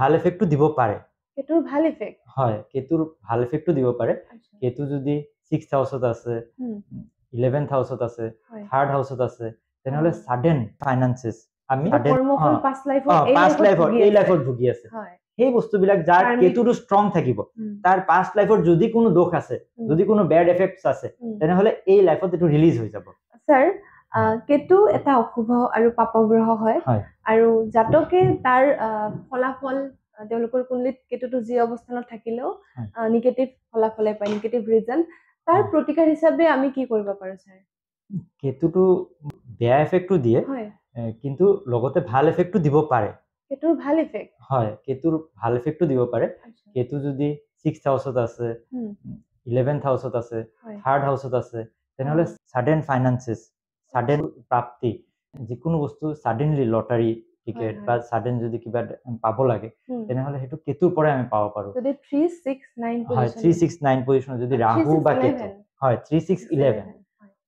ভাল এফেক্টটো দিব পাৰে কেতুৰ ভাল ইফেক্ট হয় কেতুৰ ভাল এফেক্টটো দিব পাৰে কেতু যদি 6th হাউসত আছে 11th হাউসত আছে 3rd হাউসত আছে তেনেহলে সাডেন ফাইনান্সেস আমি কৰ্মফল পাস্ট লাইফৰ এই লাইফত ভুগি আছে সেই বস্তুবিলাক যাৰ কেতুটো ষ্ট্ৰং থাকিব তাৰ পাস্ট লাইফৰ যদি কোনো দোষ আছে যদি কোনো ব্যাড এফেক্টস আছে তেনেহলে এই লাইফত এটো ৰিলিজ হৈ যাব স্যাৰ কেতু এটা অশুভ আৰু পাপগ্ৰহ হয় আৰু জাতকে তাৰ ফলাফল তেওঁলোকৰ কুণ্ডলিত কেতুটো যি অৱস্থানত থাকিলেও নিগেটিভ ফলাফলে পায় নিগেটিভ ৰিজাল্ট তাৰ প্ৰতিকাৰ হিচাপে আমি কি কৰিব পাৰো স্যাৰ কেতুটো বেয়া এফেক্টটো দিয়ে কিন্তু লগতে ভাল এফেক্টটো দিব পাৰে কেতুৰ ভাল এফেক্ট হয় কেতুৰ ভাল এফেক্টটো দিব পাৰে কেতু যদি 6th হাউসত আছে 11th হাউসত আছে 3rd হাউসত আছে তেনেহলে সাডেন ফাইনান্সেস সাডেন প্ৰাপ্তি যিকোনো বস্তু সাডেনলি লটাৰী টিকেট বা সাডেন যদি কিবা পাব লাগে তেনেহলে হেতু কেতুৰ পৰা আমি পাব পাৰো যদি 369 পজিশন হয় 369 পজিশন যদি ৰাহু বা কেতু হয় 3611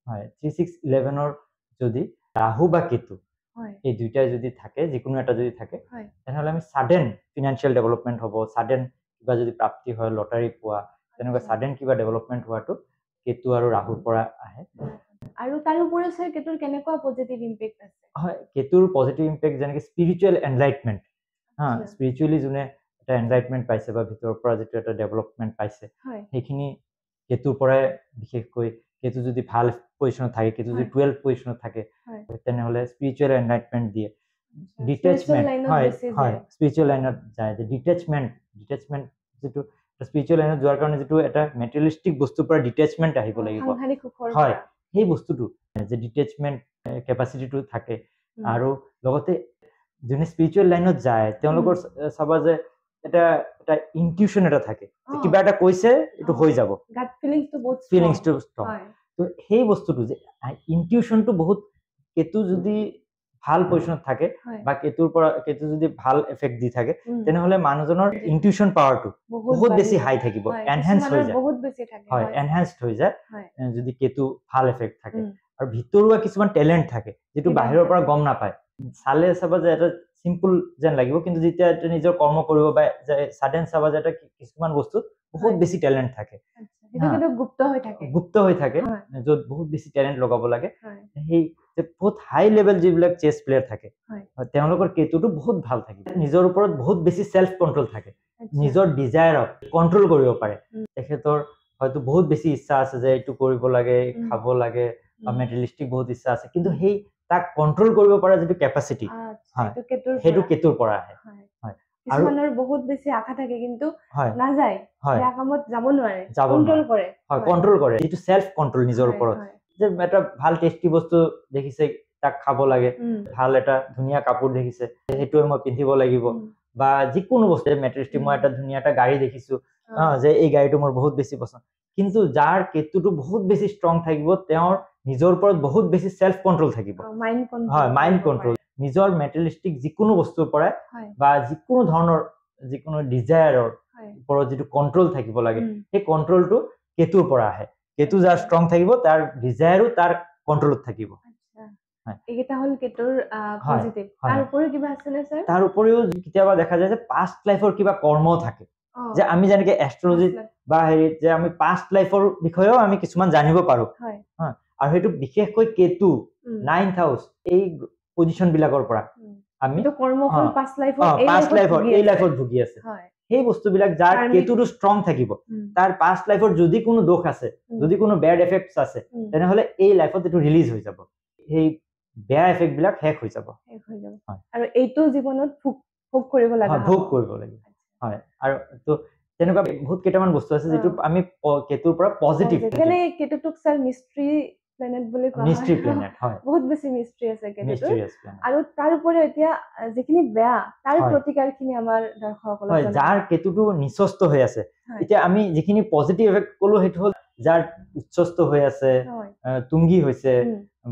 হয় 3611 ৰ যদি ৰাহু বা কেতু এই দুইটা যদি থাকে যিকোনো এটা যদি থাকে তেনেহলে আমি সাডেন ফাইনান্সিয়াল ডেভেলপমেন্ট হ'ব সাডেন কিবা যদি প্ৰাপ্তি হয় লটাৰী পোৱা তেনেকুৱা সাডেন কিবা ডেভেলপমেন্ট হোৱাটো কেতু আৰু ৰাহুৰ পৰা আহে আৰু তাৰ উপৰি স্যাৰ কেতুৰ কেনেকুৱা পজিটিভ ইম্পেক্ট আছে হয় কেতুৰ পজিটিভ ইম্পেক্ট যেনেকৈ স্পিৰিচুৱেল এনলাইটমেন্ট স্পিৰিচুৱেলি যোনে এটা এনলাইটমেন্ট পাইছে বা ভিতৰৰ পৰা যেটো এটা ডেভেলপমেন্ট পাইছে সেইখিনি কেতুৰ পৰা বিশেষকৈ কেতু যদি ভাল পজিশনত থাকে কেতু যদি 12 পজিশনত থাকে তেনেহলে স্পিৰিচুৱেল এনলাইটমেন্ট দিয়ে ডিটেচমেন্ট হয় স্পিৰিচুৱেল লাইনত যায় যে ডিটেচমেন্ট যেটো স্পিৰিচুৱেল লাইনত যোৱাৰ কাৰণে যেটো এটা মেটেৰিয়েলিস্টিক বস্তুৰ পৰা ডিটেচমেন্ট আহিব লাগিব হয় সেই বস্তুটো যে ডিটেচমেন্ট কেপাসিটিটো থাকে আৰু লগতে যোনে স্পিৰিচুৱেল লাইনত যায় তেওঁলোকৰ সবা যে এটা ইনটিউশন এটা থাকে কিবা এটা কৈছে এটো হৈ যাব গাট ফিলিংসটো বহুত ষ্ট্ৰং তো সেই বস্তুটো যে ইনটিউশনটো বহুত কেতু যদি ভাল পজিশনত থাকে বা কেতু যদি ভাল এফেক্ট দি থাকে তেনেহলে মানুহজনৰ ইনটিউশন পাৱাৰটো বহুত বেছি হাই থাকিব এনহান্স হৈ যায় বহুত বেছি থাকে হয় এনহান্সড হৈ যায় যদি কেতু ভাল এফেক্ট থাকে আৰু ভিতৰুৱা কিছুমান ট্যালেন্ট থাকে যেটো বাহিৰৰ পৰা গম নাপায় সালে সবা যে এটা সিম্পল যেন লাগিব কিন্তু যেতিয়া এটা নিজৰ কৰ্ম কৰিব বা সাডেন সবা যে এটা কিছুমান বস্তু বহুত বেছি ট্যালেন্ট থাকে এটা কিন্তু গুপ্ত হৈ থাকে যত বহুত বেছি ট্যালেন্ট লগাব লাগে সেই যে বহুত হাই লেভেল যিবিলাক চেছ প্লেয়াৰ থাকে তেওঁলোকৰ কেতুটো বহুত ভাল থাকে নিজৰ ওপৰত বহুত বেছি সেলফ কন্ট্ৰোল থাকে নিজৰ ডিজায়াৰক কন্ট্ৰোল কৰিব পাৰে তেখেতৰ হয়তো বহুত বেছি ইচ্ছা আছে যে এটো কৰিব লাগে খাব লাগে বা মেটেৰিয়েলিস্টিক বহুত ইচ্ছা আছে কিন্তু সেই তাক কন্ট্ৰোল কৰিব পৰা যেটো কেপাসিটি হয় হেতু কেতুৰ পৰা আহে হয় কিছুমানৰ বহুত বেছি আশা থাকে কিন্তু না যায় এই কামত যাব নোৱাৰে কন্ট্ৰোল কৰে এটো সেলফ কন্ট্ৰোল নিজৰ ওপৰত যে এটা ভাল টেস্টি বস্তু দেখিছে তাক খাব লাগে ভাল এটা ধুনিয়া কাপোৰ দেখিছে হেতু মই পিন্ধিব লাগিব বা যিকোনো বস্তু মেটেৰিয়েলিস্টিক মই এটা ধুনিয়া এটা গাড়ী দেখিছো যে এই গাড়ীটো মোৰ বহুত বেছি পছন্দ কিন্তু যাৰ কেতুটো বহুত বেছি ষ্ট্ৰং থাকিব তেওঁৰ নিজৰ ওপৰত বহুত বেছি সেলফ কন্ট্ৰোল থাকিব মাইন্ড কন্ট্ৰোল নিজৰ মেটেৰিয়েলিস্টিক যিকোনো বস্তুৰ পৰা বা যিকোনো ধৰণৰ যিকোনো ডিজায়াৰৰ ওপৰত যেটো কন্ট্ৰোল থাকিব লাগে সেই কন্ট্ৰোলটো কেতুৰ পৰা আহে কেতু যাৰ ষ্ট্ৰং থাকিব তাৰ ডিজায়াৰো তাৰ কন্ট্ৰোলত থাকিব এটা হল কেতুৰ পজিটিভ তাৰ উপৰিও কিবা আছে নে স্যাৰ তাৰ উপৰিও কিতাবা দেখা যায় যে পাস্ট লাইফৰ কিবা কৰ্ম থাকে যে আমি যেনেকৈ এস্ট্ৰোলজি বা হেৰিত যে আমি পাস্ট লাইফৰ বিষয়েও আমি কিছুমান জানিব পাৰো আৰু হেতু বিশেষকৈ কেতু 9th হাউস এই পজিশন বিলাকৰ পৰা আমি তো কৰ্মফল পাস্ট লাইফৰ এই লাইফত ভুগি আছে সেই বস্তুবিলাক যাৰ কেতুটো ষ্ট্ৰং থাকিব তাৰ পাস্ট লাইফৰ যদি কোনো দোষ আছে যদি কোনো ব্যাড এফেক্টস আছে তেনেহলে এই লাইফত এটো ৰিলিজ হৈ যাব সেই বেয়া এফেক্ট বিলাক শেষ হৈ যাব আৰু এইটো জীৱনত ভোগ কৰিব লাগে হয় আৰু তো তেনেকুৱা বহুত কেইটামান বস্তু আছে যেটো আমি কেতুৰ পৰা পজিটিভ মানে কেতুটোক স্যাৰ মিস্ট্ৰি প্লেনেট বুলি কোৱা হয় মিস্ট্ৰি প্লেনেট হয় বহুত বেছি মিস্ট্ৰি আছে কেতুটো আৰু তাৰ উপৰি এতিয়া যিখিনি বেয়া তাৰ প্ৰতিকাৰখিনি আমাৰ দৰ্শকসকলক হয় যাৰ কেতুটো নিচস্ত হৈ আছে এতিয়া আমি যিখিনি পজিটিভ এফেক্ট কলো হেতু হল যাৰ উচ্চস্ত হৈ আছে তুংগী হৈছে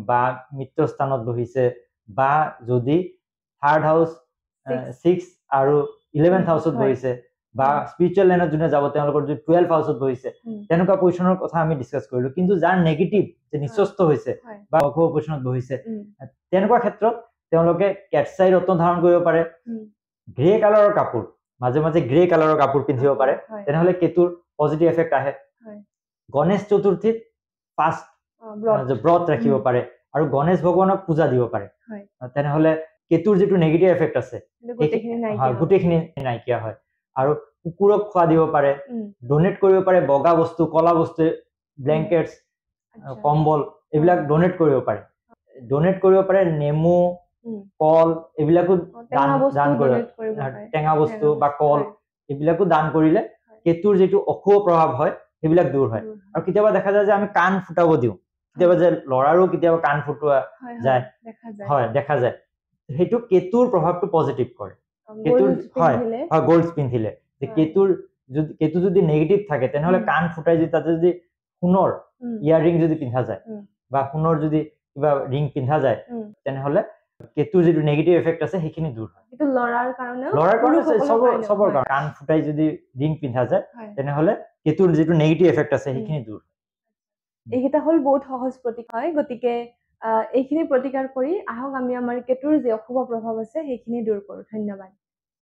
বা মিত্ৰ স্থানত বহিছে বা যদি 3rd হাউস 6 আৰু 11th হাউসত বহিছে বা স্পিৰিচুৱেল লাইনত যোনে যাব তেওঁলোকৰ যদি 12 হাউসত বহিছে তেনেকুৱা পজিশনৰ কথা আমি ডিসকাস কৰিলো কিন্তু যাৰ নেগেটিভ যে নিচস্ত হৈছে বা অশুভ পজিশনত বহিছে তেনেকুৱা ক্ষেত্ৰত তেওঁলোকে কেটছাই ৰত্ন ধাৰণ কৰিব পাৰে গ্ৰে কালাৰৰ কাপোৰ মাজে মাজে গ্ৰে কালাৰৰ কাপোৰ পিন্ধিব পাৰে তেনেহলে কেতুৰ পজিটিভ এফেক্ট আহে গণেশ চতুৰ্থীত ফাষ্ট ব্ৰত ৰাখিব পাৰে আৰু গণেশ ভগৱানক পূজা দিব পাৰে তেনেহলে কেতুৰ যিটো নেগেটিভ এফেক্ট আছে গোটেইখিনি নাইকিয়া হয় আৰু কুকুৰক খোৱা দিব পাৰে ডোনেট কৰিব পাৰে বগা বস্তু কলা বস্তু ব্লেংকেটছ কম্বল এইবিলাক ডোনেট কৰিব পাৰে নেমু কল এইবিলাকো দান কৰে টেঙা বস্তু বা কল এইবিলাকো দান কৰিলে কেতুৰ যিটো অশুভ প্ৰভাৱ হয় সেইবিলাক দূৰ হয় আৰু কেতিয়াবা দেখা যায় যে আমি কাণ ফুটাব দিওঁ কেতিয়াবা যে লৰাৰো কেতিয়াবা কাণ ফুটোৱা যায় হয় দেখা যায় সেইটো কেতুৰ প্ৰভাৱটো পজিটিভ কৰে কেতুৰ হয় গোল্ড পিন্ধিলে কেতু যদি নেগেটিভ থাকে তেনেহলে কাণ ফুটাই যদি তাতে যদি সোণৰ ইয়াৰিং যদি পিন্ধা যায় বা সোণৰ যদি কিবা ৰিং পিন্ধা যায় তেনেহলে কেতুৰ যিটো নেগেটিভ এফেক্ট আছে সেইখিনি দূৰ হয় লৰাৰ কাৰণে চবৰ কাৰণে কাণ ফুটাই যদি ৰিং পিন্ধা যায় তেনেহলে কেতুৰ যিটো নেগেটিভ এফেক্ট আছে সেইখিনি দূৰ হয় এইকেইটা হল বহুত সহজ প্ৰতিকাৰ হয় গতিকে এইখিনি প্ৰতিকাৰ কৰি আহক আমি আমাৰ কেতুৰ যি অশুভ প্ৰভাৱ আছে সেইখিনি দূৰ কৰো ধন্যবাদ